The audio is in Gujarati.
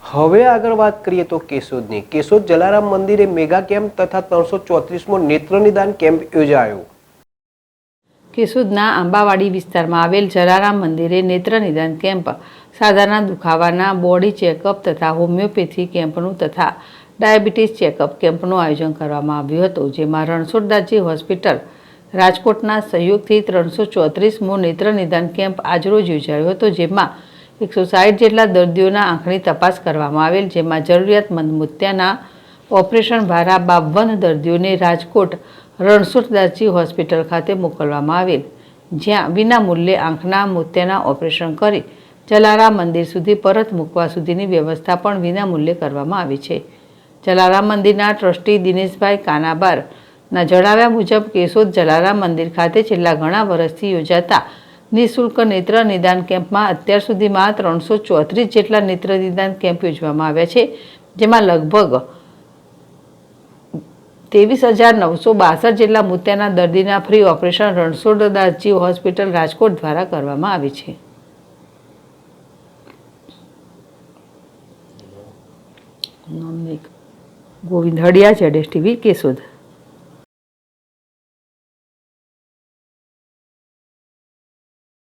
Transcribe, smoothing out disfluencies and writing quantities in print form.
હવે આગળ વાત કરીએ તો કેશોદની. કેશોદ જલારામ મંદિરે મેગા કેમ્પ તથા 334મો નેત્ર નિદાન કેમ્પ યોજાયો. કેશોદના આંબાવાડી વિસ્તારમાં આવેલ જલારામ મંદિરે નેત્ર નિદાન કેમ્પ, સાધારણ દુખાવાના બોડી ચેકઅપ તથા હોમિયોપેથી કેમ્પનું તથા ડાયાબિટીસ ચેકઅપ કેમ્પનું આયોજન કરવામાં આવ્યું હતું, જેમાં રણછોડદાસજી હોસ્પિટલ રાજકોટના સહયોગથી 334મો નેત્ર નિદાન કેમ્પ આજરોજ યોજાયો હતો, જેમાં 160 જેટલા દર્દીઓના આંખની તપાસ કરવામાં આવેલ, જેમાં જરૂરિયાતમંદ મોતિયાના ઓપરેશન દ્વારા 52 દર્દીઓને રાજકોટ રણછોડદાસજી હોસ્પિટલ ખાતે મોકલવામાં આવેલ, જ્યાં વિનામૂલ્યે આંખના મોતિયાના ઓપરેશન કરી જલારામ મંદિર સુધી પરત મૂકવા સુધીની વ્યવસ્થા પણ વિનામૂલ્યે કરવામાં આવી છે. જલારામ મંદિરના ટ્રસ્ટી દિનેશભાઈ કાનાબારના જણાવ્યા મુજબ કેશોદ જલારામ મંદિર ખાતે છેલ્લા ઘણા વર્ષથી યોજાતા નિઃશુલ્ક નેત્ર નિદાન કેમ્પમાં અત્યાર સુધીમાં 334 જેટલા નેત્ર નિદાન કેમ્પ યોજવામાં આવ્યા છે, જેમાં લગભગ 23,962 જેટલા મોતિયાના દર્દીના free operation Ranchhoddasji hospital Rajkot દ્વારા કરવામાં આવી છે. ગોવિંદ હડિયા, ZSTV, કેશોદ.